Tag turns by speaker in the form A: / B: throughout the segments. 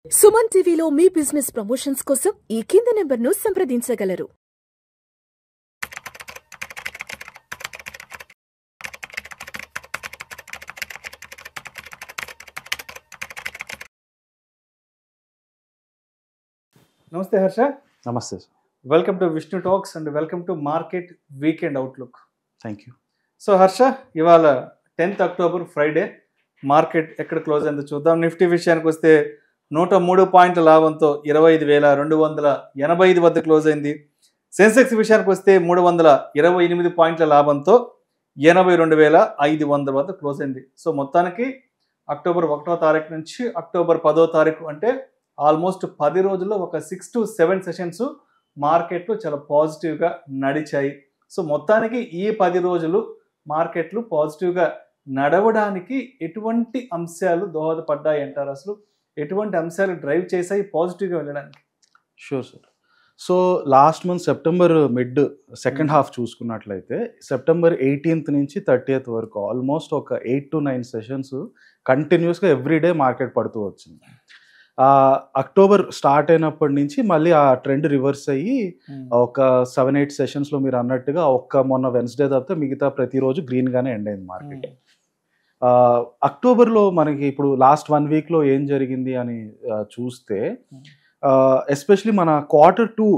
A: సుమన్ టీవీలో మీ business promotions కోసం ఈ కింది నెంబర్ను సంప్రదించగలరు.
B: నమస్తే హర్ష.
C: నమస్తే sir.
B: Welcome to Vishnu talks and welcome to market weekend outlook.
C: Thank you.
B: So Harsha, ఇవాళ 10th అక్టోబర్ ఫ్రైడే మార్కెట్ ఎక్కడ క్లోజ్ అయిందో చూద్దాం. నిఫ్టీ విషయానికి వస్తే 103 పాయింట్ల లాభంతో 25,285 వద్ద క్లోజ్ అయింది. సెన్సెక్స్ విషయానికి వస్తే 328 పాయింట్ల లాభంతో 82,500 వద్ద క్లోజ్ అయింది. సో మొత్తానికి అక్టోబర్ 1వ తారీఖు నుంచి అక్టోబర్ 10వ తారీఖు అంటే ఆల్మోస్ట్ 10 రోజుల్లో ఒక 6 to 7 సెషన్స్ మార్కెట్లు చాలా పాజిటివ్గా నడిచాయి. సో మొత్తానికి ఈ 10 రోజులు మార్కెట్లు పాజిటివ్గా నడవడానికి ఎటువంటి అంశాలు దోహదపడ్డాయి అంటారు? అసలు ఎటువంటి అంశాలు డ్రైవ్ చేశాయి పాజిటివ్గా వెళ్ళడానికి?
C: Sure sir. So last month September mid second half చూసుకున్నట్లయితే సెప్టెంబర్ 18th నుంచి 30th వరకు ఆల్మోస్ట్ ఒక 8 to 9 సెషన్స్ కంటిన్యూస్గా ఎవ్రీడే మార్కెట్ పడుతూ వచ్చింది. అక్టోబర్ స్టార్ట్ అయినప్పటి నుంచి మళ్ళీ ఆ ట్రెండ్ రివర్స్ అయ్యి ఒక 7-8 సెషన్స్లో మీరు అన్నట్టుగా మొన్న వెన్స్డే తప్పితే మిగతా ప్రతిరోజు గ్రీన్గానే ఎండ్ అయింది మార్కెట్. అక్టోబర్లో మనకి ఇప్పుడు లాస్ట్ 1 వీక్లో ఏం జరిగింది అని చూస్తే ఎస్పెషలీ మన Q2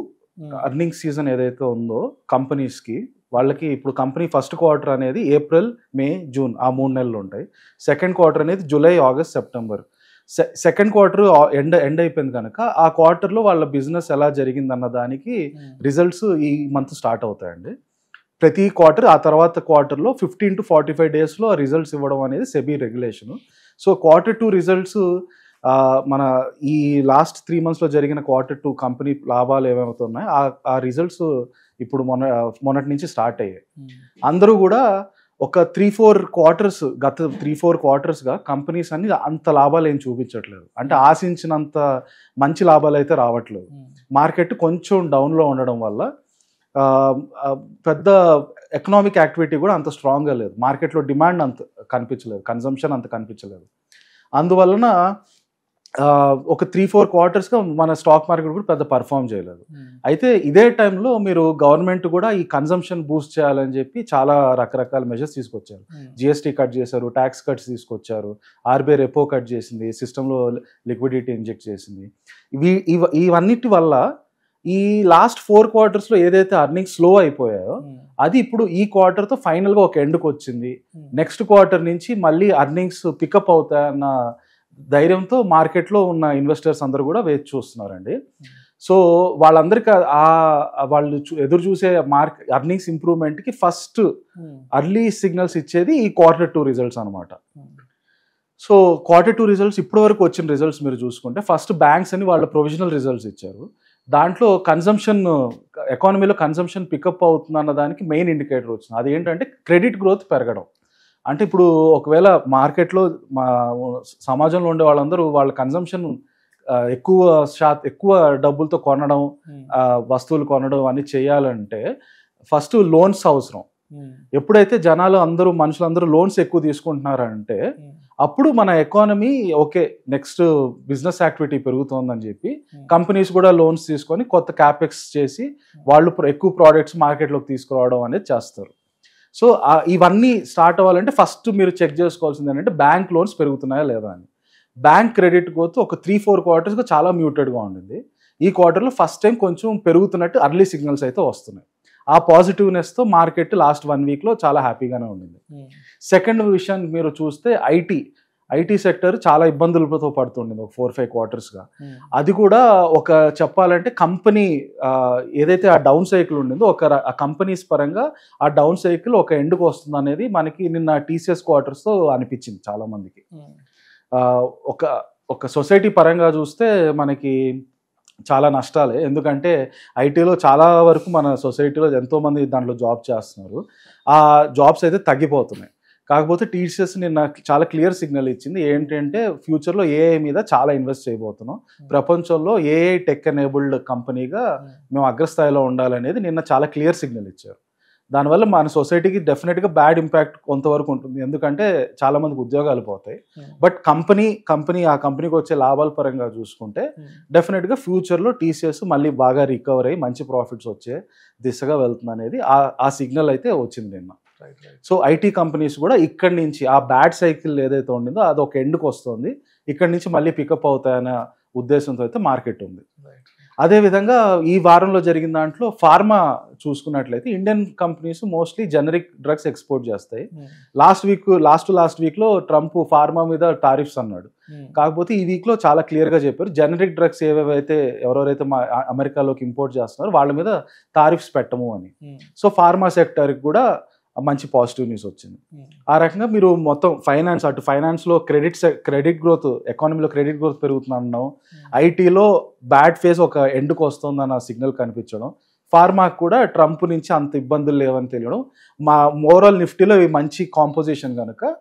C: అర్నింగ్ సీజన్ ఏదైతే ఉందో కంపెనీస్కి, వాళ్ళకి ఇప్పుడు కంపెనీ ఫస్ట్ క్వార్టర్ అనేది ఏప్రిల్, మే, జూన్ ఆ 3 నెలలు ఉంటాయి. సెకండ్ క్వార్టర్ అనేది July, August, September. Second quarter end అయిపోయింది కనుక ఆ క్వార్టర్లో వాళ్ళ బిజినెస్ ఎలా జరిగిందన్న దానికి రిజల్ట్స్ ఈ మంత్ స్టార్ట్ అవుతాయండి. ప్రతి క్వార్టర్ ఆ తర్వాత క్వార్టర్లో 15 to 45 డేస్లో రిజల్ట్స్ ఇవ్వడం అనేది SEBI regulation. So Q2 results మన ఈ లాస్ట్ 3 monthsలో జరిగిన Q2 కంపెనీ లాభాలు ఏమవుతున్నాయి ఆ రిజల్ట్స్ ఇప్పుడు మొన్నటి నుంచి స్టార్ట్ అయ్యాయి. అందరూ కూడా ఒక 3-4 క్వార్టర్స్ గత 3-4 క్వార్టర్స్గా కంపెనీస్ అన్ని అంత లాభాలు ఏం చూపించట్లేదు. అంటే ఆశించినంత మంచి లాభాలు అయితే రావట్లేదు. మార్కెట్ కొంచెం డౌన్లో ఉండడం వల్ల పెద్ద ఎకనామిక్ యాక్టివిటీ కూడా అంత స్ట్రాంగ్గా లేదు. మార్కెట్లో డిమాండ్ అంత కనిపించలేదు, కన్జంప్షన్ అంత కనిపించలేదు. అందువలన ఒక 3-4 క్వార్టర్స్గా మన స్టాక్ మార్కెట్ కూడా పెద్ద పర్ఫామ్ చేయలేదు. అయితే ఇదే టైంలో మీరు గవర్నమెంట్ కూడా ఈ కన్జంప్షన్ బూస్ట్ చేయాలని చెప్పి చాలా రకరకాల మెజర్స్ తీసుకొచ్చారు. జిఎస్టీ కట్ చేశారు, ట్యాక్స్ కట్స్ తీసుకొచ్చారు, ఆర్బీఐ రెపో కట్ చేసింది, సిస్టంలో లిక్విడిటీ ఇంజెక్ట్ చేసింది. ఇవన్నిటి వల్ల ఈ లాస్ట్ 4 క్వార్టర్స్లో ఏదైతే అర్నింగ్స్ స్లో అయిపోయాయో అది ఇప్పుడు ఈ క్వార్టర్తో ఫైనల్గా ఒక ఎండ్కి వచ్చింది. నెక్స్ట్ క్వార్టర్ నుంచి మళ్ళీ అర్నింగ్స్ పికప్ అవుతాయన్న ధైర్యంతో మార్కెట్లో ఉన్న ఇన్వెస్టర్స్ అందరూ కూడా వేచి చూస్తున్నారండి. సో వాళ్ళందరికీ వాళ్ళు ఎదురు చూసే అర్నింగ్స్ ఇంప్రూవ్మెంట్కి ఫస్ట్ అర్లీ సిగ్నల్స్ ఇచ్చేది ఈ Q2 రిజల్ట్స్ అనమాట. సో Q2 రిజల్ట్స్ ఇప్పటి వరకు వచ్చిన రిజల్ట్స్ మీరు చూసుకుంటే ఫస్ట్ బ్యాంక్స్ అని వాళ్ళ ప్రొవిజనల్ రిజల్ట్స్ ఇచ్చారు. దాంట్లో ఎకానమీలో కన్సంప్షన్ పికప్ అవుతుంది అన్న దానికి మెయిన్ ఇండికేటర్ వచ్చింది. అది ఏంటంటే క్రెడిట్ గ్రోత్ పెరగడం. అంటే ఇప్పుడు ఒకవేళ మార్కెట్లో సమాజంలో ఉండే వాళ్ళందరూ వాళ్ళ కన్సంప్షన్ ఎక్కువ డబ్బులతో కొనడం, వస్తువులు కొనడం అన్ని చేయాలంటే ఫస్ట్ లోన్స్ అవసరం. ఎప్పుడైతే మనుషులందరూ లోన్స్ ఎక్కువ తీసుకుంటున్నారంటే అప్పుడు మన economy okay, next business activity పెరుగుతోందని చెప్పి కంపెనీస్ కూడా లోన్స్ తీసుకొని కొత్త క్యాపెక్స్ చేసి వాళ్ళు ఎక్కువ ప్రోడక్ట్స్ మార్కెట్లోకి తీసుకురావడం అనేది చేస్తారు. సో ఇవన్నీ స్టార్ట్ అవ్వాలంటే ఫస్ట్ మీరు చెక్ చేసుకోవాల్సింది ఏంటంటే బ్యాంక్ లోన్స్ పెరుగుతున్నాయా లేదా అని. బ్యాంక్ క్రెడిట్ గ్రోత్ ఒక 3-4 క్వార్టర్స్గా చాలా మ్యూటెడ్గా ఉండింది. ఈ క్వార్టర్లో ఫస్ట్ టైం కొంచెం పెరుగుతున్నట్టు అర్లీ సిగ్నల్స్ అయితే వస్తున్నాయి. ఆ పాజిటివ్నెస్తో మార్కెట్ లాస్ట్ 1 వీక్లో చాలా హ్యాపీగానే ఉండింది. సెకండ్ విషయాన్ని మీరు చూస్తే ఐటీ సెక్టర్ చాలా ఇబ్బందులతో పడుతుండింది ఒక 4-5 క్వార్టర్స్గా. అది కూడా ఒక చెప్పాలంటే కంపెనీ ఏదైతే ఆ డౌన్ సైకిల్ ఉండిందో ఆ కంపెనీస్ పరంగా ఆ డౌన్ సైకిల్ ఒక ఎండ్కి వస్తుంది అనేది మనకి నిన్న టీసీఎస్ క్వార్టర్స్తో అనిపించింది చాలా మందికి. ఒక సొసైటీ పరంగా చూస్తే మనకి చాలా నష్టాలే. ఎందుకంటే ఐటీలో చాలా వరకు మన సొసైటీలో ఎంతోమంది దాంట్లో జాబ్ చేస్తున్నారు. ఆ జాబ్స్ అయితే తగ్గిపోతున్నాయి. కాకపోతే టీసీఎస్ నిన్న చాలా క్లియర్ సిగ్నల్ ఇచ్చింది. ఏంటంటే ఫ్యూచర్లో ఏఐ మీద చాలా ఇన్వెస్ట్ చేయబోతున్నాం, ప్రపంచంలో ఏఐ టెక్ ఎనేబుల్డ్ కంపెనీగా మేము అగ్రస్థాయిలో ఉండాలనేది నిన్న చాలా క్లియర్ సిగ్నల్ ఇచ్చారు. దానివల్ల మన సొసైటీకి డెఫినెట్గా బ్యాడ్ ఇంపాక్ట్ కొంతవరకు ఉంటుంది, ఎందుకంటే చాలా మందికి ఉద్యోగాలు పోతాయి. బట్ ఆ కంపెనీకి వచ్చే లాభాల పరంగా చూసుకుంటే డెఫినెట్గా ఫ్యూచర్లో టీసీఎస్ మళ్ళీ బాగా రికవర్ అయ్యి మంచి ప్రాఫిట్స్ వచ్చే దిశగా వెళ్తుంది అనేది ఆ సిగ్నల్ అయితే వచ్చింది నిన్న. సో ఐటీ కంపెనీస్ కూడా ఇక్కడి నుంచి ఆ బ్యాడ్ సైకిల్ ఏదైతే ఉండిందో అది ఒక ఎండ్కి వస్తుంది, ఇక్కడి నుంచి మళ్ళీ పికప్ అవుతాయనే ఉద్దేశంతో అయితే మార్కెట్ ఉంది. అదేవిధంగా ఈ వారంలో జరిగిన దాంట్లో ఫార్మా చూసుకున్నట్లయితే Indian companies mostly generic drugs export చేస్తాయి. లాస్ట్ వీక్లో ట్రంప్ ఫార్మా మీద టారిఫ్స్ అన్నాడు, కాకపోతే ఈ వీక్లో చాలా క్లియర్గా చెప్పారు జనరిక్ డ్రగ్స్ ఎవరైతే అమెరికాలోకి ఇంపోర్ట్ చేస్తున్నారో వాళ్ళ మీద టారిఫ్స్ పెట్టము అని. సో ఫార్మా సెక్టర్కి కూడా మంచి పాజిటివ్ న్యూస్ వచ్చింది. ఆ రకంగా మీరు మొత్తం ఫైనాన్స్లో క్రెడిట్ గ్రోత్, ఎకానమీలో క్రెడిట్ గ్రోత్ పెరుగుతుందన్నాం, ఐటీలో బ్యాడ్ ఫేజ్ ఒక ఎండ్కి వస్తుందన్న సిగ్నల్ కనిపించడం, ఫార్మాకు కూడా ట్రంప్ నుంచి అంత ఇబ్బందులు లేవని తెలియడం, మా ఓవరాల్ నిఫ్టీలో ఈ మంచి కాంపోజిషన్ కనుక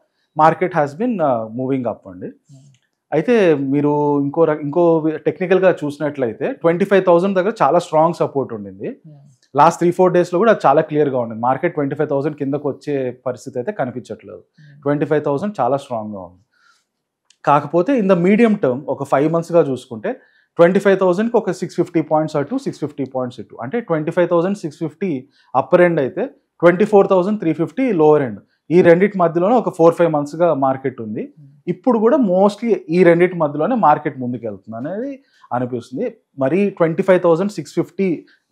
C: market has been moving up అండి. అయితే మీరు ఇంకో టెక్నికల్గా చూసినట్లయితే 25,000 దగ్గర చాలా స్ట్రాంగ్ సపోర్ట్ ఉండింది. లాస్ట్ 3-4 డేస్లో కూడా చాలా క్లియర్గా ఉండింది. మార్కెట్ 25,000 కిందకు వచ్చే పరిస్థితి అయితే కనిపించట్లేదు. 25,000 చాలా స్ట్రాంగ్గా ఉంది. కాకపోతే ఇన్ ద మీడియం టర్మ్ ఒక 5 monthsగా చూసుకుంటే 25,000కి ఒక 650 పాయింట్స్ అటు 650 పాయింట్స్ ఇటు, అంటే 25,650 అప్పర్ ఎండ్ అయితే 24,350 లోవర్ ఎండ్. ఈ రెండింటి మధ్యలోనే ఒక 4-5 monthsగా మార్కెట్ ఉంది. ఇప్పుడు కూడా మోస్ట్లీ ఈ రెండింటి మధ్యలోనే మార్కెట్ ముందుకు వెళ్తుంది అనేది అనిపిస్తుంది. మరి 25,650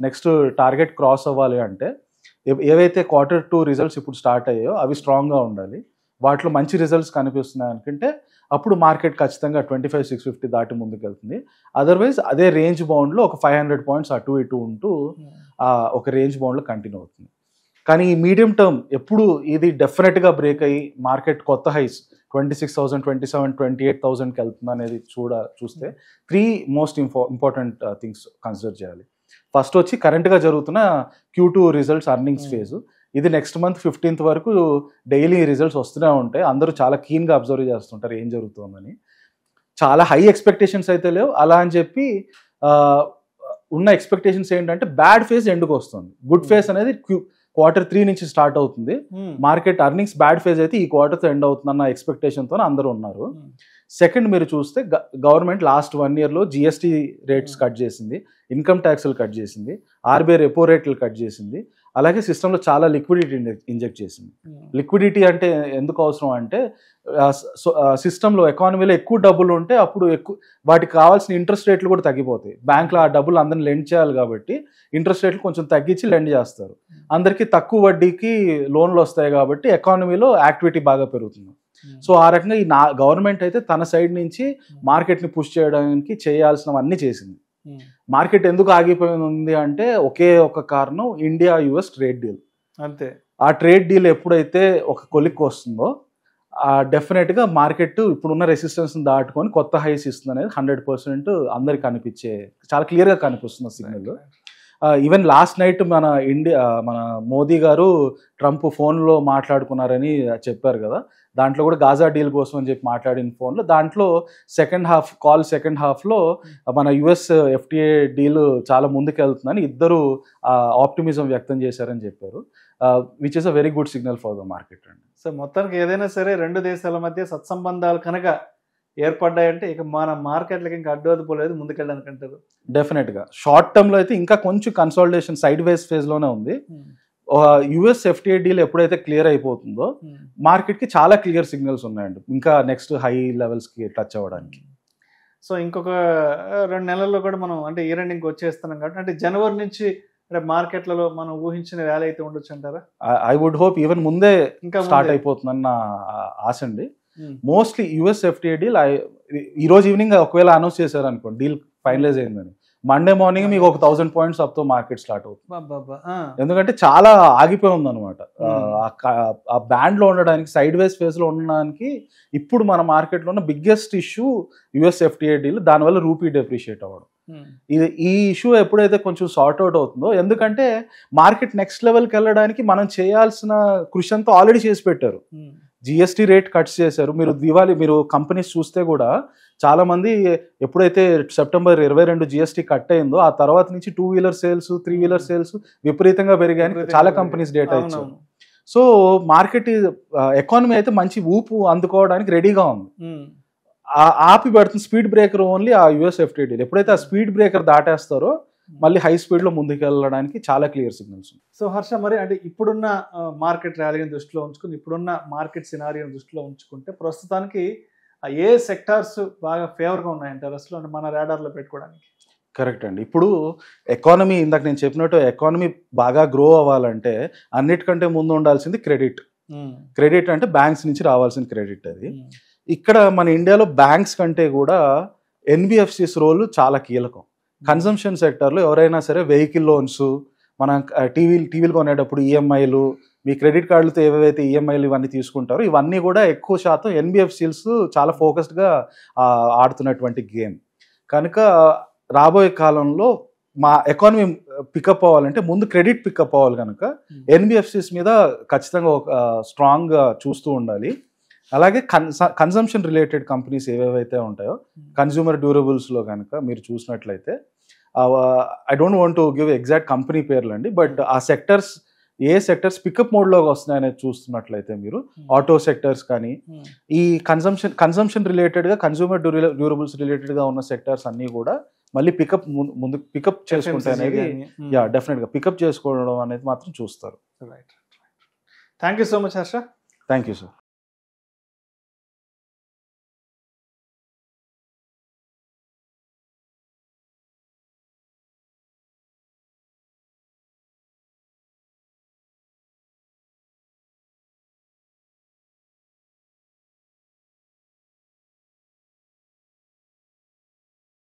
C: నెక్స్ట్ టార్గెట్ క్రాస్ అవ్వాలి అంటే ఏవైతే Q2 రిజల్ట్స్ ఇప్పుడు స్టార్ట్ అయ్యాయో అవి స్ట్రాంగ్గా ఉండాలి, వాటిలో మంచి రిజల్ట్స్ కనిపిస్తున్నాయి అనుకుంటే అప్పుడు మార్కెట్ ఖచ్చితంగా 25,650 దాటి ముందుకు వెళ్తుంది. అదర్వైజ్ అదే రేంజ్ బౌండ్లో ఒక 500 పాయింట్స్ అటు ఇటు ఉంటూ ఒక రేంజ్ బౌండ్లో కంటిన్యూ అవుతుంది. కానీ ఈ మీడియం టర్మ్ ఎప్పుడు ఇది డెఫినెట్గా బ్రేక్ అయ్యి మార్కెట్ కొత్త హైస్ 26,000, 27,000, 28,000కి వెళ్తుంది అనేది చూస్తే 3 మోస్ట్ ఇంపార్టెంట్ థింగ్స్ కన్సిడర్ చేయాలి. ఫస్ట్ వచ్చి కరెంట్గా జరుగుతున్న Q2 రిజల్ట్స్ అర్నింగ్స్ ఫేజ్. ఇది నెక్స్ట్ మంత్ 15th వరకు డైలీ రిజల్ట్స్ వస్తూనే ఉంటాయి. అందరూ చాలా కీన్గా అబ్జర్వ్ చేస్తుంటారు ఏం జరుగుతుందని. చాలా హై ఎక్స్పెక్టేషన్స్ అయితే లేవు, అలా అని చెప్పి ఉన్న ఎక్స్పెక్టేషన్స్ ఏంటంటే బ్యాడ్ ఫేజ్ ఎండ్కి వస్తుంది, గుడ్ ఫేజ్ అనేది Q3 నుంచి స్టార్ట్ అవుతుంది. మార్కెట్ అర్నింగ్స్ బ్యాడ్ ఫేజ్ అయితే ఈ క్వార్టర్తో ఎండ్ అవుతుందన్న ఎక్స్పెక్టేషన్తో అందరూ ఉన్నారు. సెకండ్ మీరు చూస్తే గవర్నమెంట్ లాస్ట్ 1 yearలో జిఎస్టీ రేట్స్ కట్ చేసింది, ఇన్కమ్ ట్యాక్స్లు కట్ చేసింది, ఆర్బీఐ రెపో రేట్లు కట్ చేసింది, అలాగే సిస్టంలో చాలా లిక్విడిటీ ఇంజెక్ట్ చేసింది. లిక్విడిటీ అంటే ఎందుకు అవసరం అంటే సిస్టంలో ఎకానమీలో ఎక్కువ డబ్బులు ఉంటే అప్పుడు వాటికి కావాల్సిన ఇంట్రెస్ట్ రేట్లు కూడా తగ్గిపోతాయి. బ్యాంకులో ఆ డబ్బులు అందరిని లెండ్ చేయాలి కాబట్టి ఇంట్రెస్ట్ రేట్లు కొంచెం తగ్గించి లెండ్ చేస్తారు. అందరికీ తక్కువ వడ్డీకి లోన్లు వస్తాయి కాబట్టి ఎకానమీలో యాక్టివిటీ బాగా పెరుగుతుంది. సో ఆ రకంగా ఈ గవర్నమెంట్ అయితే తన సైడ్ నుంచి మార్కెట్ని పుష్ చేయడానికి చేయాల్సినవన్నీ చేసింది. మార్కెట్ ఎందుకు ఆగిపోయింది అంటే ఒకే ఒక కారణం, ఇండియా US ట్రేడ్ డీల్. అంతే, ఆ ట్రేడ్ డీల్ ఎప్పుడైతే ఒక కొలిక్కి వస్తుందో డెఫినెట్గా మార్కెట్ ఇప్పుడున్న రెసిస్టెన్స్ని దాటుకొని కొత్త హైస్ ఇస్తుంది అనేది 100% అందరికి కనిపించే చాలా క్లియర్గా కనిపిస్తుంది సిగ్నల్. ఈవెన్ లాస్ట్ నైట్ మన మోదీ గారు ట్రంప్ ఫోన్లో మాట్లాడుకున్నారని చెప్పారు కదా, దాంట్లో కూడా గాజా డీల్ కోసం అని చెప్పి మాట్లాడిన ఫోన్లో, దాంట్లో సెకండ్ హాఫ్లో మన US FTA డీల్ చాలా ముందుకు వెళ్తుందని ఇద్దరు ఆప్టిమిజం వ్యక్తం చేశారని చెప్పారు, which is a very good signal for the market అండి.
B: సో మొత్తానికి ఏదైనా సరే 2 దేశాల మధ్య సత్సంబంధాలు కనుక ఏర్పడ్డాయంటే ఇక మన మార్కెట్లకి ఇంకా అడ్డోదిపోలేదు, ముందుకెళ్ళడానికి అంటారు.
C: డెఫినెట్గా షార్ట్ టర్మ్లో అయితే ఇంకా కొంచెం కన్సాలిడేషన్ సైడ్ వేస్ ఫేజ్లోనే ఉంది. US FTA డీల్ ఎప్పుడైతే క్లియర్ అయిపోతుందో మార్కెట్కి చాలా క్లియర్ సిగ్నల్స్ ఉన్నాయండి ఇంకా నెక్స్ట్ హై లెవెల్స్కి టచ్ అవ్వడానికి.
B: సో ఇంకొక 2 నెలల్లో కూడా మనం అంటే ఇయర్ ఎండింగ్ వచ్చేస్తున్నాం కాబట్టి అంటే జనవరి నుంచి మార్కెట్లలో మనం ఊహించిన ర్యాలీ అయితే ఉండొచ్చు అంటారా?
C: ఐ వుడ్ హోప్ ఈవెన్ ముందే ఇంకా స్టార్ట్ అయిపోతుందన్న ఆశ అండి. మోస్ట్లీ US FTA డీల్ ఈ రోజు ఈవినింగ్ ఒకవేళ అనౌన్స్ చేశారు అనుకోండి డీల్ ఫైనలైజ్ అయిందని, మండే మార్నింగ్ మీకు 1,000 పాయింట్స్ అప్తో మార్కెట్ స్టార్ట్ అవుతుంది. ఎందుకంటే చాలా ఆగిపోయి ఉంది అనమాట. ఆ బ్యాండ్ లో ఉండడానికి, సైడ్ వేస్ ఫేజ్ లో ఉండడానికి ఇప్పుడు మన మార్కెట్ లో ఉన్న biggest issue US FTA deal, దానివల్ల రూపీ డెప్రిషియేట్ అవ్వడం. ఈ ఇష్యూ ఎప్పుడైతే కొంచెం సార్ట్ అవుట్ అవుతుందో, ఎందుకంటే మార్కెట్ నెక్స్ట్ లెవెల్కి వెళ్ళడానికి మనం చేయాల్సిన కృషి అంతా ఆల్రెడీ చేసి పెట్టారు. GST రేట్ కట్స్ చేశారు. మీరు కంపెనీస్ చూస్తే కూడా చాలా మంది ఎప్పుడైతే సెప్టెంబర్ 22 జిఎస్టీ కట్ అయిందో ఆ తర్వాత నుంచి 2 వీలర్ సేల్స్ 3 వీలర్ సేల్స్ విపరీతంగా పెరిగాయని చాలా కంపెనీస్ డేటా ఇచ్చారు. సో మార్కెట్ ఎకానమీ అయితే మంచి ఊపు అందుకోవడానికి రెడీగా ఉంది. ఆపి పెడుతుంది స్పీడ్ బ్రేకర్ ఓన్లీ ఆ యుఎస్ ఎఫ్టీడీ. ఎప్పుడైతే ఆ స్పీడ్ బ్రేకర్ దాటేస్తారో మళ్ళీ హై స్పీడ్ లో ముందుకు వెళ్ళడానికి చాలా క్లియర్ సిగ్నల్స్.
B: సో హర్ష, మరి అంటే ఇప్పుడున్న మార్కెట్ ర్యాలీని దృష్టిలో ఉంచుకుని, ఇప్పుడున్న మార్కెట్ సినారియోని దృష్టిలో ఉంచుకుంటే ప్రస్తుతానికి ఏ సెక్టార్స్ బాగా ఫేవర్గా ఉన్నాయంటారు అసలు, అంటే మన రాడార్లో పెట్టుకోవడానికి?
C: కరెక్ట్ అండి. ఇప్పుడు ఎకానమీ, ఇందాక నేను చెప్పినట్టు ఎకానమీ బాగా గ్రో అవ్వాలంటే అన్నిటికంటే ముందు ఉండాల్సింది క్రెడిట్. క్రెడిట్ అంటే బ్యాంక్స్ నుంచి రావాల్సిన క్రెడిట్. అది ఇక్కడ మన ఇండియాలో బ్యాంక్స్ కంటే కూడా ఎన్బిఎఫ్సిస్ రోల్ చాలా కీలకం. కన్సంప్షన్ సెక్టర్లో ఎవరైనా సరే వెహికల్ లోన్స్, మనం టీవీలు కొనేటప్పుడు ఈఎంఐలు, మీ క్రెడిట్ కార్డులతో ఏవైతే ఈఎంఐలు ఇవన్నీ తీసుకుంటారో ఇవన్నీ కూడా ఎక్కువ శాతం ఎన్బిఎఫ్సిస్ చాలా ఫోకస్డ్గా ఆడుతున్నటువంటి గేమ్. కనుక రాబోయే కాలంలో మా ఎకానమీ పికప్ అవ్వాలంటే ముందు క్రెడిట్ పికప్ అవ్వాలి. కనుక ఎన్బిఎఫ్సిస్ మీద ఖచ్చితంగా ఒక స్ట్రాంగ్గా చూస్తూ ఉండాలి. అలాగే కన్సంప్షన్ రిలేటెడ్ కంపెనీస్ ఏవేవైతే ఉంటాయో కన్జ్యూమర్ డ్యూరబుల్స్లో కనుక మీరు చూసినట్లయితే, I don't want to give exact company పేర్లు అండి, బట్ ఆ సెక్టర్స్ ఏ సెక్టర్స్ పికప్ మోడ్లోకి వస్తున్నాయనేది చూస్తున్నట్లయితే మీరు ఆటో సెక్టర్స్ కానీ ఈ కన్సంప్షన్ రిలేటెడ్గా కన్జ్యూమర్ డ్యూరబుల్స్ రిలేటెడ్గా ఉన్న సెక్టర్స్ అన్నీ కూడా మళ్ళీ ముందు పికప్ చేసుకుంటే అనేది డెఫినెట్గా పికప్ చేసుకోవడం అనేది మాత్రం చూస్తారు.
B: Thank you so much Harsha.
C: Thank you sir.